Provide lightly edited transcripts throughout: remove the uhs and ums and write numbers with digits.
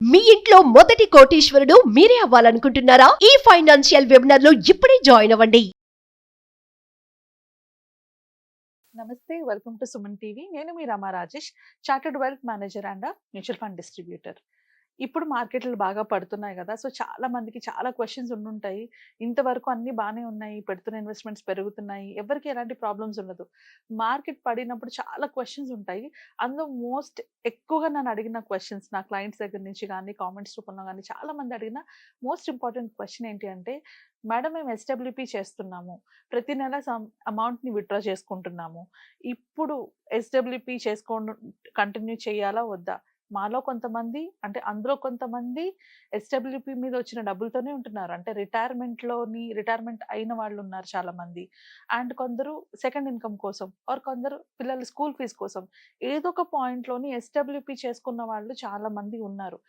మీ ఇంట్లో మొదటి కోటీశ్వరుడు మీరే అవ్వాలనుకుంటున్నారా? ఈ ఫైనాన్షియల్ వెబినార్ లో ఇప్పుడే జాయిన్ అవ్వండి. నమస్తే, వెల్కమ్ టు సుమన్ టీవీ. నేను మీ Rama Rajesh, chartered wealth manager and mutual fund distributor. ఇప్పుడు మార్కెట్లు బాగా పడుతున్నాయి కదా, సో చాలా మందికి చాలా క్వశ్చన్స్ ఉండుంటాయి. ఇంతవరకు అన్నీ బాగానే ఉన్నాయి, పెడుతున్న ఇన్వెస్ట్మెంట్స్ పెరుగుతున్నాయి, ఎవరికి ఎలాంటి ప్రాబ్లమ్స్ ఉండదు. మార్కెట్ పడినప్పుడు చాలా క్వశ్చన్స్ ఉంటాయి. అందులో మోస్ట్ ఎక్కువగా నన్ను అడిగిన క్వశ్చన్స్, నా క్లయింట్స్ దగ్గర నుంచి కానీ కామెంట్స్ రూపంలో కానీ చాలా మంది అడిగిన మోస్ట్ ఇంపార్టెంట్ క్వశ్చన్ ఏంటి అంటే, మేడం మేము ఎస్డబ్ల్యూపీ చేస్తున్నాము, ప్రతి నెల అమౌంట్ని విత్డ్రా చేసుకుంటున్నాము, ఇప్పుడు ఎస్డబ్ల్యూపీ కంటిన్యూ చేయాలా వద్దా? మాలో కొంతమంది, అంటే అందులో కొంతమంది ఎస్డబ్ల్యూపీ మీద వచ్చిన డబ్బులతోనే ఉంటున్నారు, అంటే రిటైర్మెంట్ అయిన వాళ్ళు ఉన్నారు చాలా మంది. అండ్ కొందరు సెకండ్ ఇన్కమ్ కోసం, ఆర్ కొందరు పిల్లల స్కూల్ ఫీజు కోసం, ఏదో ఒక పాయింట్లోని ఎస్డబ్ల్యూపీ చేసుకున్న వాళ్ళు చాలా మంది ఉన్నారు.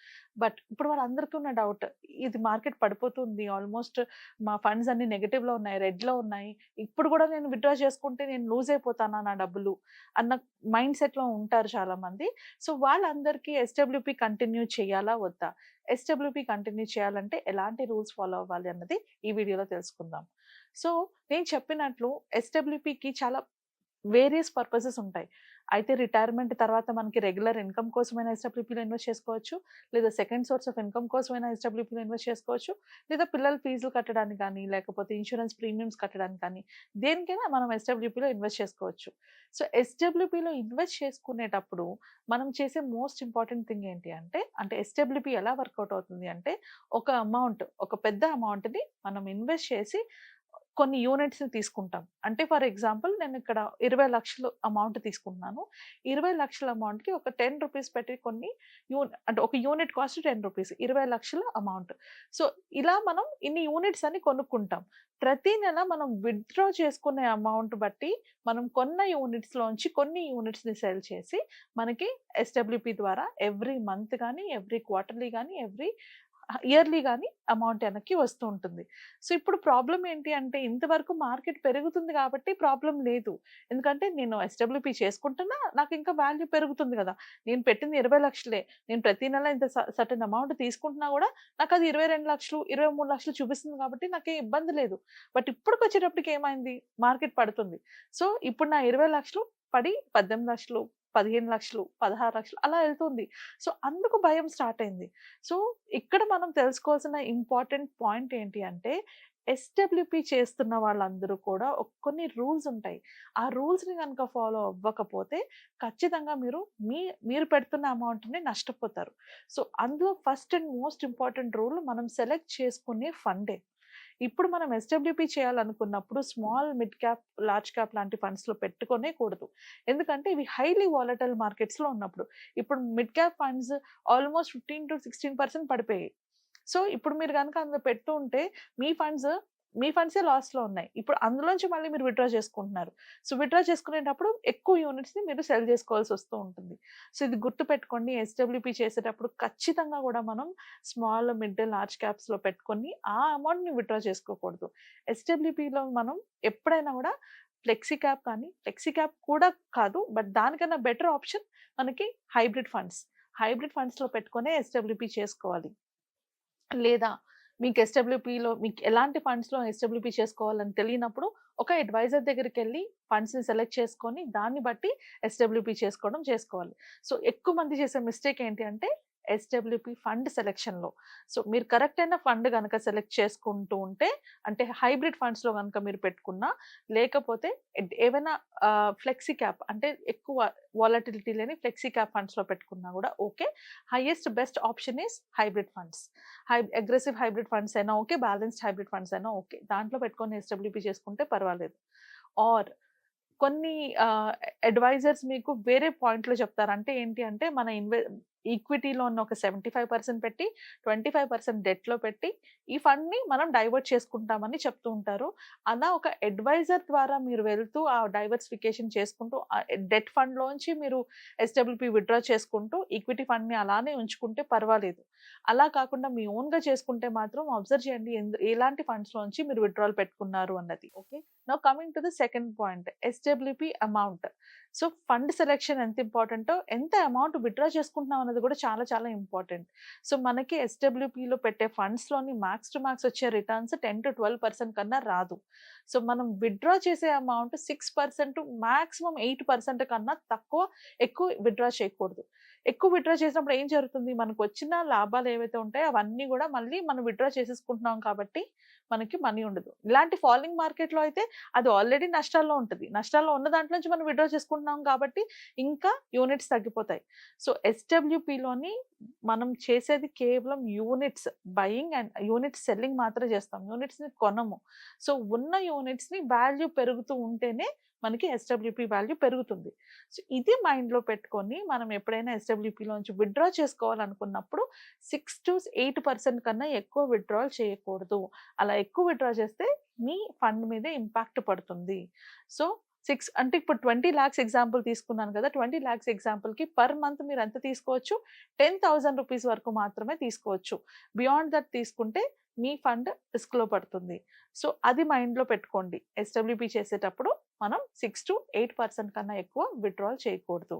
బట్ ఇప్పుడు వాళ్ళందరికీ ఉన్న డౌట్, ఇది మార్కెట్ పడిపోతుంది, ఆల్మోస్ట్ మా ఫండ్స్ అన్ని నెగటివ్లో ఉన్నాయి, రెడ్లో ఉన్నాయి, ఇప్పుడు కూడా నేను విత్డ్రా చేసుకుంటే నేను లూజ్ అయిపోతానా నా డబ్బులు అన్న మైండ్ సెట్లో ఉంటారు చాలా మంది. సో వాళ్ళందరికీ ఎస్డబ్ల్యూపీ కంటిన్యూ చేయాలా వద్దా? ఎస్డబ్ల్యూపీ కంటిన్యూ చేయాలంటే ఎలాంటి రూల్స్ ఫాలో అవ్వాలి అన్నది ఈ వీడియోలో తెలుసుకుందాం. సో నేను చెప్పినట్లు ఎస్డబ్ల్యూపీకి చాలా వేరియస్ పర్పసెస్ ఉంటాయి. అయితే రిటైర్మెంట్ తర్వాత మనకి రెగ్యులర్ ఇన్కమ్ కోసమైనా ఎస్డబ్ల్యూపీలో ఇన్వెస్ట్ చేసుకోవచ్చు, లేదా సెకండ్ సోర్స్ ఆఫ్ ఇన్కమ్ కోసమైనా ఎస్డబ్ల్యూపీలో ఇన్వెస్ట్ చేసుకోవచ్చు, లేదా పిల్లల ఫీజులు కట్టడానికి కానీ, లేకపోతే ఇన్సూరెన్స్ ప్రీమియమ్స్ కట్టడానికి కానీ, దేనికైనా మనం ఎస్డబ్ల్యూపీలో ఇన్వెస్ట్ చేసుకోవచ్చు. సో ఎస్డబ్ల్యూపీలో ఇన్వెస్ట్ చేసుకునేటప్పుడు మనం చేసే మోస్ట్ ఇంపార్టెంట్ థింగ్ ఏంటి అంటే ఎస్డబ్ల్యూపీ ఎలా వర్కౌట్ అవుతుంది అంటే, ఒక పెద్ద అమౌంట్ని మనం ఇన్వెస్ట్ చేసి కొన్ని యూనిట్స్‌ని తీసుకుంటాం. అంటే ఫర్ ఎగ్జాంపుల్ నేను ఇక్కడ 20,00,000 అమౌంట్ తీసుకుంటున్నాను. 20,00,000 అమౌంట్‌కి ఒక రూ. 10 పెట్టి కొన్ని అంటే ఒక యూనిట్ కాస్ట్ రూ. 10, 20,00,000 అమౌంట్. సో ఇలా మనం ఇన్ని యూనిట్స్ అని కొనుక్కుంటాం. ప్రతి నెల మనం విత్‌డ్రా చేసుకునే అమౌంట్ బట్టి మనం కొన్న యూనిట్స్‌లోంచి కొన్ని యూనిట్స్‌ని సెల్ చేసి మనకి ఎస్డబ్ల్యూపీ ద్వారా ఎవ్రీ మంత్ గానీ, ఎవ్రీ క్వార్టర్లీ గానీ, ఇయర్లీ గానీ అమౌంట్ వెనక్కి వస్తూ ఉంటుంది. సో ఇప్పుడు ప్రాబ్లమ్ ఏంటి అంటే, ఇంతవరకు మార్కెట్ పెరుగుతుంది కాబట్టి ప్రాబ్లమ్ లేదు. ఎందుకంటే నేను ఎస్డబ్ల్యూపీ చేసుకుంటున్నా, నాకు ఇంకా వాల్యూ పెరుగుతుంది కదా. నేను పెట్టింది 20,00,000, నేను ప్రతి నెల ఇంత సర్టెన్ అమౌంట్ తీసుకుంటున్నా కూడా నాకు అది 22,00,000, 23,00,000 చూపిస్తుంది కాబట్టి నాకేం ఇబ్బంది లేదు. బట్ ఇప్పటికొచ్చేటప్పటికి ఏమైంది, మార్కెట్ పడుతుంది. సో ఇప్పుడు నా 20,00,000 పడి 18,00,000, 15,00,000, 16,00,000 అలా వెళ్తుంది. సో అందుకు భయం స్టార్ట్ అయింది. సో ఇక్కడ మనం తెలుసుకోవాల్సిన ఇంపార్టెంట్ పాయింట్ ఏంటి అంటే, ఎస్డబ్ల్యూపీ చేస్తున్న వాళ్ళందరూ కూడా కొన్ని రూల్స్ ఉంటాయి. ఆ రూల్స్‌ని గనుక ఫాలో అవ్వకపోతే ఖచ్చితంగా మీరు పెడుతున్న అమౌంట్‌ని నష్టపోతారు. సో అందులో first and most important rule, మనం సెలెక్ట్ చేసుకునే ఫండే. ఇప్పుడు మనం ఎస్డబ్ల్యూపీ చేయాలనుకున్నప్పుడు small, mid cap, large cap లాంటి ఫండ్స్‌లో పెట్టుకొనే కూడదు. ఎందుకంటే ఇవి హైలీ వాలటైల్ మార్కెట్స్‌లో ఉన్నప్పుడు. ఇప్పుడు మిడ్ క్యాప్ ఫండ్స్ ఆల్మోస్ట్ 15-16% పడిపోయాయి. సో ఇప్పుడు మీరు గనుక అందులో పెడుతూ ఉంటే మీ ఫండ్సే లాస్‌లో ఉన్నాయి. ఇప్పుడు అందులోంచి మళ్ళీ మీరు విత్‌డ్రా చేసుకుంటున్నారు. సో విత్‌డ్రా చేసుకునేటప్పుడు ఎక్కువ యూనిట్స్‌ని మీరు సెల్ చేసుకోవాల్సి వస్తూ ఉంటుంది. సో ఇది గుర్తుపెట్టుకోండి, ఎస్డబ్ల్యూపీ చేసేటప్పుడు ఖచ్చితంగా కూడా మనం స్మాల్, మిడ్, లార్జ్ క్యాప్స్‌లో పెట్టుకొని ఆ అమౌంట్‌ని విత్‌డ్రా చేసుకోకూడదు. ఎస్డబ్ల్యూపీలో మనం ఎప్పుడైనా కూడా ఫ్లెక్సీ క్యాప్ కూడా కాదు, బట్ దానికన్నా బెటర్ ఆప్షన్ మనకి హైబ్రిడ్ ఫండ్స్. హైబ్రిడ్ ఫండ్స్‌లో పెట్టుకొనే ఎస్డబ్ల్యూపీ చేసుకోవాలి. లేదా మీకు ఎలాంటి ఫండ్స్‌లో ఎస్డబ్ల్యూపీ చేసుకోవాలని తెలియనప్పుడు ఒక అడ్వైజర్ దగ్గరికెళ్ళి ఫండ్స్‌ని సెలెక్ట్ చేసుకొని దాన్ని బట్టి ఎస్డబ్ల్యూపీ చేసుకోవాలి. సో ఎక్కువ మంది చేసే మిస్టేక్ ఏంటి అంటే, ఎస్డబ్ల్యూపీ ఫండ్ సెలక్షన్‌లో. సో మీరు కరెక్ట్ అయిన ఫండ్ గనక సెలెక్ట్ చేసుకుంటూ ఉంటే, అంటే హైబ్రిడ్ ఫండ్స్‌లో గనక మీరు పెట్టుకున్నా, లేకపోతే ఏవైనా ఫ్లెక్సీ క్యాప్, అంటే ఎక్కువ వాలటిలిటీ లేని ఫ్లెక్సీ క్యాప్ ఫండ్స్‌లో పెట్టుకున్నా కూడా okay. Best option is hybrid funds. Aggressive hybrid funds అయినా ఓకే, బ్యాలెన్స్డ్ హైబ్రిడ్ ఫండ్స్ అయినా ఓకే. దాంట్లో పెట్టుకొని ఎస్డబ్ల్యూపీ చేసుకుంటే పర్వాలేదు. ఆర్ కొన్ని అడ్వైజర్స్ మీకు వేరే పాయింట్‌లో చెప్తారు. అంటే ఏంటి అంటే, మన ఈక్విటీలో ఉన్న ఒక 75% పెట్టి, 25% డెట్‌లో పెట్టి, ఈ ఫండ్‌ని మనం డైవర్ట్ చేసుకుంటామని చెప్తూ ఉంటారు. అలా ఒక అడ్వైజర్ ద్వారా మీరు వెళ్తూ ఆ డైవర్సిఫికేషన్ చేసుకుంటూ, డెట్ ఫండ్‌లోంచి మీరు ఎస్డబ్ల్యూపీ విత్‌డ్రా చేసుకుంటూ, ఈక్విటీ ఫండ్‌ని అలానే ఉంచుకుంటే పర్వాలేదు. అలా కాకుండా మీ ఓన్‌గా చేసుకుంటే మాత్రం అబ్జర్వ్ చేయండి, ఎలాంటి ఫండ్స్‌లోంచి మీరు విత్‌డ్రాల్ పెట్టుకున్నారు అన్నది. Okay. Now coming to the second point, SWP amount. So fund selection ఎంత ఇంపార్టెంటో, ఎంత అమౌంట్ విత్‌డ్రా చేసుకుంటున్నాం అనేది కూడా చాలా చాలా ఇంపార్టెంట్. సో మనకి ఎస్‌డబ్ల్యూపీలో పెట్టే ఫండ్స్‌లోని మ్యాక్స్ టు మ్యాక్స్ వచ్చే రిటర్న్స్ 10-12% కన్నా రాదు. సో మనం విత్‌డ్రా చేసే అమౌంట్ 6% మాక్సిమం 8% కన్నా ఎక్కువ విత్‌డ్రా చేయకూడదు. ఎక్కువ విత్‌డ్రా చేసినప్పుడు ఏం జరుగుతుంది? మనకొచ్చిన లాభాలు ఏవైతే ఉంటాయో అవన్నీ గూడా మళ్ళీ మనం విత్‌డ్రా చేసేసుకుంటున్నాం కాబట్టి మనకి మనీ ఉండదు. ఇలాంటి ఫాలింగ్ మార్కెట్‌లో అయితే అది ఆల్రెడీ నష్టాల్లో ఉంటది. నష్టాల్లో ఉన్న దాంట్లో నుంచి మనం విత్‌డ్రా చేసుకుంటున్నాం కాబట్టి ఇంకా యూనిట్స్ తగ్గిపోతాయి. సో ఎస్‌డబ్ల్యూపీలోని మనం చేసేది కేవలం units buying and units selling మాత్రమే చేస్తాం. యూనిట్స్‌ని కొనము. సో ఉన్న యూనిట్స్‌ని వాల్యూ పెరుగుతూ ఉంటేనే మనకి ఎస్‌డబ్ల్యూపీ వాల్యూ పెరుగుతుంది. సో ఇది మైండ్‌లో పెట్టుకొని మనం ఎప్పుడైనా ఎస్‌డబ్ల్యూపీలోంచి విత్‌డ్రా చేసుకోవాలనుకున్నప్పుడు 6-8% కన్నా ఎక్కువ విత్‌డ్రాల్ చేయకూడదు. అలా ఎక్కువ విత్‌డ్రా చేస్తే మీ ఫండ్ మీదే ఇంపాక్ట్ పడుతుంది. సో 6 అంటే ఇప్పుడు 20,00,000 ఎగ్జాంపుల్ తీసుకున్నాను కదా! 20,00,000 ఎగ్జాంపుల్‌కి పర్ మంత్ మీరు ఎంత తీసుకోవచ్చు? 10,000 రూపీస్ వరకు మాత్రమే తీసుకోవచ్చు. బియాండ్ దట్ తీసుకుంటే మీ ఫండ్ రిస్క్‌లో పడుతుంది. సో అది మైండ్‌లో పెట్టుకోండి. ఎస్‌డబ్ల్యూపీ చేసేటప్పుడు మనం 6-8% కన్నా ఎక్కువ విత్‌డ్రాల్ చేయకూడదు.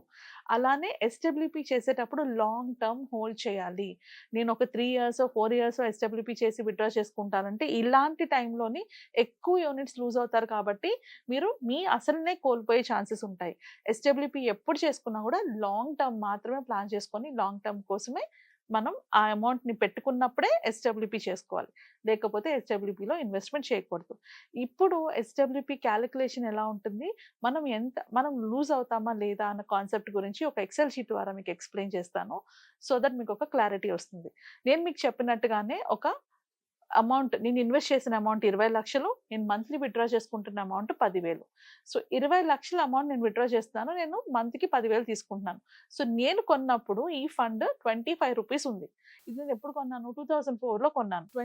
అలానే ఎస్‌డబ్ల్యూపీ చేసేటప్పుడు లాంగ్ టర్మ్ హోల్డ్ చేయాలి. నేను ఒక 3 ఇయర్సో, 4 ఇయర్సో ఎస్‌డబ్ల్యూపీ చేసి విత్‌డ్రా చేసుకుంటానంటే ఇలాంటి టైంలోని ఎక్కువ యూనిట్స్ లూజ్ అవుతారు కాబట్టి మీరు మీ అసలునే కోల్పోయే ఛాన్సెస్ ఉంటాయి. ఎస్‌డబ్ల్యూపీ ఎప్పుడు చేసుకున్నా కూడా లాంగ్ టర్మ్ మాత్రమే ప్లాన్ చేసుకొని లాంగ్ టర్మ్ కోసమే మనం ఆ అమౌంట్‌ని పెట్టుకున్నప్పుడే ఎస్‌డబ్ల్యూపీ చేసుకోవాలి. లేకపోతే ఎస్‌డబ్ల్యూపీలో ఇన్వెస్ట్‌మెంట్ చేయకూడదు. ఇప్పుడు ఎస్‌డబ్ల్యూపీ కాలిక్యులేషన్ ఎలా ఉంటుంది? మనం లూజ్ అవుతామా లేదా అన్న కాన్సెప్ట్ గురించి ఒక ఎక్సెల్ షీట్ ద్వారా మీకు ఎక్స్‌ప్లెయిన్ చేస్తాను. సో దట్ మీకు ఒక క్లారిటీ వస్తుంది. నేను మీకు చెప్పినట్టుగానే ఒక అమౌంట్ నేను ఇన్వెస్ట్ చేసిన అమౌంట్ 20,00,000 నేను మంత్లీ విత్‌డ్రా చేసుకుంటున్న అమౌంట్ 10,000. సో 20,00,000 అమౌంట్ నేను విత్‌డ్రా చేస్తున్నాను. నేను మంత్‌కి 10,000 తీసుకుంటున్నాను. సో నేను కొన్నప్పుడు ఈ ఫండ్ రూ. 25 ఉంది. ఇది నేను ఎప్పుడు కొన్నాను? 2004లో కొన్నాను. రూ.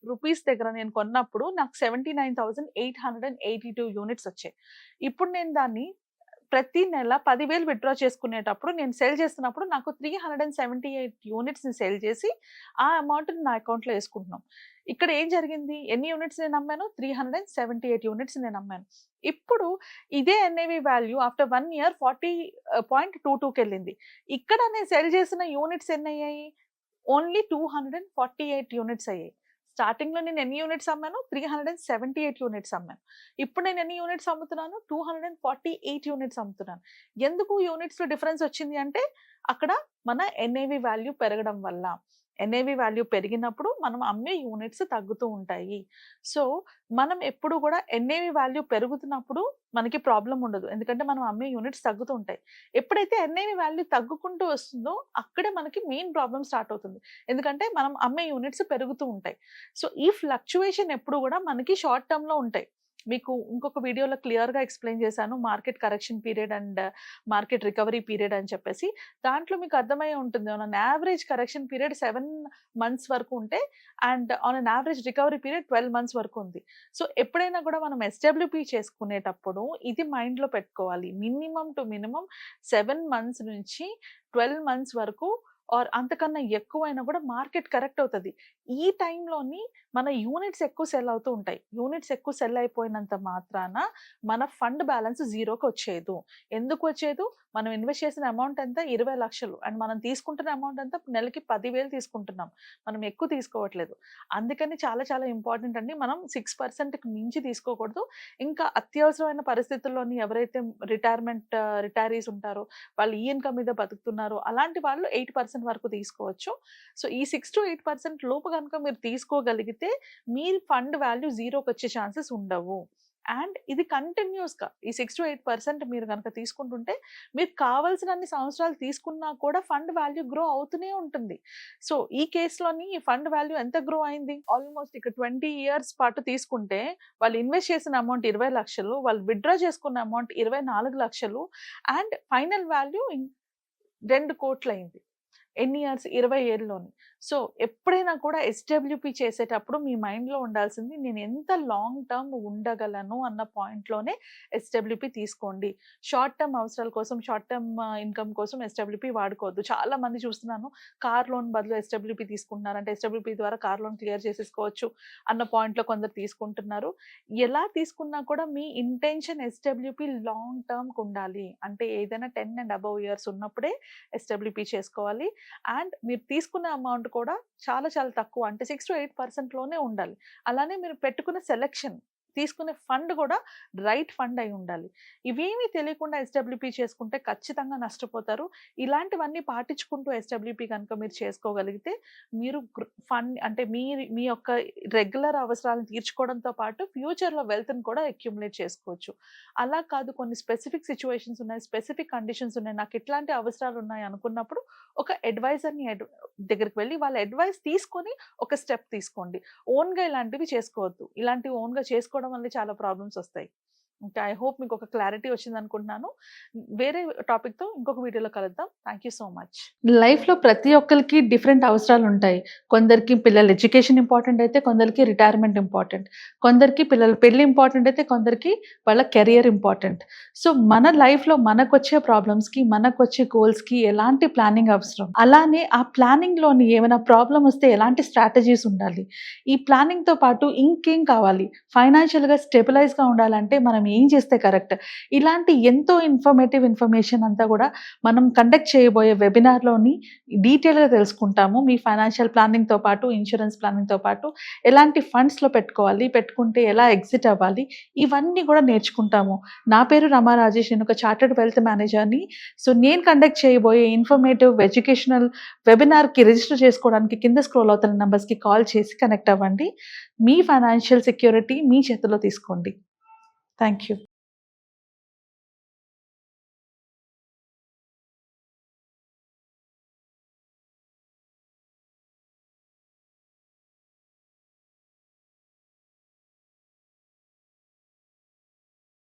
25 దగ్గర నేను కొన్నప్పుడు నాకు 79,882 యూనిట్స్ వచ్చాయి. ఇప్పుడు నేను దాన్ని ప్రతి నెల 10,000 విత్‌డ్రా చేసుకునేటప్పుడు నేను సెల్ చేస్తున్నప్పుడు నాకు 378 యూనిట్స్‌ని సెల్ చేసి ఆ అమౌంట్‌ని నా అకౌంట్‌లో యేసుకుంటున్నాం. ఇక్కడ ఏం జరిగింది? ఎన్ని యూనిట్స్ నేను అమ్మాను? 378 యూనిట్స్ నేను అమ్మాను. ఇప్పుడు ఇదే ఎన్ఏవి వాల్యూ ఆఫ్టర్ 1 ఇయర్ 40.22కెళ్ళింది. ఇక్కడ నేను సెల్ చేసిన యూనిట్స్ ఎన్నయ్యాయి? ఓన్లీ 248 యూనిట్స్ అయ్యాయి. స్టార్టింగ్‌లో నేను ఎన్ని యూనిట్స్ అమ్మాను? 378 యూనిట్స్ అమ్మాను. ఇప్పుడు నేను ఎన్ని యూనిట్స్ అమ్ముతున్నాను? 248 యూనిట్స్ అమ్ముతున్నాను. ఎందుకు యూనిట్స్‌లో డిఫరెన్స్ వచ్చింది అంటే, అక్కడ మన ఎన్ఏవి వాల్యూ పెరగడం వల్ల. ఎన్ఏవి వాల్యూ పెరిగినప్పుడు మనం అమ్మే యూనిట్స్ తగ్గుతూ ఉంటాయి. సో, మనం ఎప్పుడు కూడా ఎన్ఏవి వాల్యూ పెరుగుతున్నప్పుడు మనకి ప్రాబ్లమ్ ఉండదు. ఎందుకంటే మనం అమ్మే యూనిట్స్ తగ్గుతూ ఉంటాయి. ఎప్పుడైతే ఎన్ఏవి వాల్యూ తగ్గుకుంటూ వస్తుందో, అక్కడే మనకి మెయిన్ ప్రాబ్లమ్ స్టార్ట్ అవుతుంది. ఎందుకంటే మనం అమ్మే యూనిట్స్ పెరుగుతూ ఉంటాయి. సో, ఈ ఫ్లక్చుయేషన్ ఎప్పుడు కూడా మనకి షార్ట్ టర్మ్‌లో ఉంటాయి. మీకు ఇంకొక వీడియోలో క్లియర్‌గా ఎక్స్‌ప్లెయిన్ చేశాను. Market correction period and market recovery period అని చెప్పేసి. దాంట్లో మీకు అర్థమయ్యే ఉంటుంది. On an average correction period 7 months వరకు ఉంటే and on an average recovery period 12 months వరకు ఉంది. సో, ఎప్పుడైనా కూడా మనం ఎస్‌డబ్ల్యూపీ చేసుకునేటప్పుడు ఇది మైండ్‌లో పెట్టుకోవాలి. మినిమమ్ టు మినిమమ్ 7 మంత్స్ నుంచి 12 మంత్స్ వరకు ఆర్ అంతకన్నా ఎక్కువైనా కూడా మార్కెట్ కరెక్ట్ అవుతది. ఈ టైంలోని మన యూనిట్స్ ఎక్కువ సెల్ అవుతూ ఉంటాయి. యూనిట్స్ ఎక్కువ సెల్ అయిపోయినంత మాత్రాన మన ఫండ్ బ్యాలెన్స్ జీరోకి వచ్చేయదు. ఎందుకు వచ్చేదు? మనం ఇన్వెస్ట్ చేసిన అమౌంట్ ఎంత? 20,00,000 అండ్ మనం తీసుకుంటున్న అమౌంట్ ఎంత? నెలకి 10,000 తీసుకుంటున్నాం. మనం ఎక్కువ తీసుకోవట్లేదు. అందుకని చాలా చాలా ఇంపార్టెంట్ అండి. మనం 6%కి మించి తీసుకోకూడదు. ఇంకా అత్యవసరమైన పరిస్థితుల్లోని ఎవరైతే రిటైరీస్ ఉంటారో, వాళ్ళు ఈ ఇన్‌కమ్ మీద బతుకుతున్నారో, అలాంటి వాళ్ళు 8% వరకు తీసుకోవచ్చు. సో, ఈ 6-8% లోపు గనుక మీరు తీసుకోగలిగితే మీ ఫండ్ వాల్యూ జీరోకొచ్చే ఛాన్సెస్ ఉండవు. అండ్ ఇది కంటిన్యూయస్‌గా ఈ 6-8% మీరు గనక తీసుకుంటుంటే, మీకు కావాల్సినన్ని సంవత్సరాలు తీసుకున్నా కూడా ఫండ్ వాల్యూ గ్రో అవుతూనే ఉంటుంది. సో, ఈ కేస్‌లోని ఈ ఫండ్ వాల్యూ ఎంత గ్రో అయింది? ఆల్‌మోస్ట్ ఇక 20 ఇయర్స్ పాటు తీసుకుంటే, వాళ్ళు ఇన్వెస్ట్ చేసిన అమౌంట్ 20,00,000 వాళ్ళు విత్‌డ్రా చేసుకున్న అమౌంట్ 24,00,000 అండ్ ఫైనల్ వాల్యూ 2,00,00,000 అయింది. ఎన్ని ఇయర్స్? 20 ఏళ్ళలోని. సో, ఎప్పుడైనా కూడా ఎస్‌డబ్ల్యూపీ చేసేటప్పుడు మీ మైండ్‌లో ఉండాల్సింది నేను ఎంత లాంగ్ టర్మ్ ఉండగలను అన్న పాయింట్‌లోనే ఎస్‌డబ్ల్యూపీ తీసుకోండి. షార్ట్ టర్మ్ అవసరాల కోసం, షార్ట్ టర్మ్ ఇన్‌కమ్ కోసం ఎస్‌డబ్ల్యూపీ వాడుకోవద్దు. చాలా మంది చూస్తున్నాను కార్ లోన్ బదులు ఎస్‌డబ్ల్యూపీ తీసుకుంటున్నారు. అంటే ఎస్‌డబ్ల్యూపీ ద్వారా కార్ లోన్ క్లియర్ చేసేసుకోవచ్చు అన్న పాయింట్‌లో కొందరు తీసుకుంటున్నారు. ఎలా తీసుకున్నా కూడా మీ ఇంటెన్షన్ ఎస్‌డబ్ల్యూపీ లాంగ్ టర్మ్‌కి ఉండాలి. అంటే ఏదైనా 10 అండ్ అబోవ్ ఇయర్స్ ఉన్నప్పుడే ఎస్‌డబ్ల్యూపీ చేసుకోవాలి. అండ్ మీరు తీసుకునే అమౌంట్ కూడా చాలా చాలా తక్కువ. అంటే 6-8% లోనే ఉండాలి. అలానే మీరు పెట్టుకున్న సెలక్షన్, తీసుకునే ఫండ్ కూడా రైట్ ఫండ్ అయి ఉండాలి. ఇవేమీ తెలియకుండా ఎస్‌డబ్ల్యూపీ చేసుకుంటే ఖచ్చితంగా నష్టపోతారు. ఇలాంటివన్నీ పాటించుకుంటూ ఎస్‌డబ్ల్యూపీ గనుక మీరు చేసుకోగలిగితే మీరు ఫండ్ అంటే మీ యొక్క రెగ్యులర్ అవసరాలను తీర్చుకోవడంతో పాటు ఫ్యూచర్‌లో వెల్త్‌ని కూడా అక్యుములేట్ చేసుకోవచ్చు. అలా కాదు, కొన్ని స్పెసిఫిక్ సిట్యుయేషన్స్ ఉన్నాయి, స్పెసిఫిక్ కండిషన్స్ ఉన్నాయి, నాకు ఇట్లాంటి అవసరాలు ఉన్నాయి అనుకున్నప్పుడు ఒక అడ్వైజర్‌ని దగ్గరికి వెళ్ళి వాళ్ళ అడ్వైస్ తీసుకొని ఒక స్టెప్ తీసుకోండి. ఓన్‌గా ఇలాంటివి చేసుకోవద్దు. ఇలాంటివి ఓన్‌గా చేసుకోవడం వల్ల చాలా ప్రాబ్లమ్స్ వస్తాయి. ఇంకా ఐ హోప్ మీకు ఒక క్లారిటీ వచ్చిందనుకుంటున్నాను. వేరే టాపిక్‌తో ఇంకొక వీడియోలో కలుద్దాం. Thank you so much. లైఫ్‌లో ప్రతి ఒక్కళ్ళకి డిఫరెంట్ అవసరాలుంటాయి. కొందరికి పిల్లల ఎడ్యుకేషన్ ఇంపార్టెంట్ అయితే, కొందరికి రిటైర్మెంట్ ఇంపార్టెంట్. కొందరికి పిల్లల పెళ్లి ఇంపార్టెంట్ అయితే, కొందరికి వాళ్ళ కెరియర్ ఇంపార్టెంట్. సో, మన లైఫ్‌లో మనకొచ్చే ప్రాబ్లమ్స్‌కి, మనకొచ్చే గోల్స్‌కి ఎలాంటి ప్లానింగ్ అవసరం. అలానే ఆ ప్లానింగ్‌లోని ఏమైనా ప్రాబ్లమ్ వస్తే ఎలాంటి స్ట్రాటజీస్ ఉండాలి. ఈ ప్లానింగ్‌తో పాటు ఇంకేం కావాలి. ఫైనాన్షియల్‌గా స్టెబిలైజ్‌గా ఉండాలంటే మనం ఏం చేస్తే కరెక్ట్. ఇలాంటి ఎంతో ఇన్ఫర్మేషన్ అంతా కూడా మనం కండక్ట్ చేయబోయే వెబినార్‌లోని డీటెయిల్‌గా తెలుసుకుంటాము. మీ ఫైనాన్షియల్ ప్లానింగ్‌తో పాటు, ఇన్స్యూరెన్స్ ప్లానింగ్‌తో పాటు ఎలాంటి ఫండ్స్‌లో పెట్టుకోవాలి, పెట్టుకుంటే ఎలా ఎగ్జిట్ అవ్వాలి, ఇవన్నీ కూడా నేర్చుకుంటాము. నా పేరు రమా రాజేష్. నేను ఒక చార్టర్డ్ వెల్త్ మేనేజర్‌ని. సో, నేను కండక్ట్ చేయబోయే ఇన్ఫర్మేటివ్ ఎడ్యుకేషనల్ వెబినార్‌కి రిజిస్టర్ చేసుకోవడానికి కింద స్క్రోల్ అవుతున్న నంబర్స్‌కి కాల్ చేసి కనెక్ట్ అవ్వండి. మీ ఫైనాన్షియల్ సెక్యూరిటీ మీ చేతుల్లో తీసుకోండి. Thank you.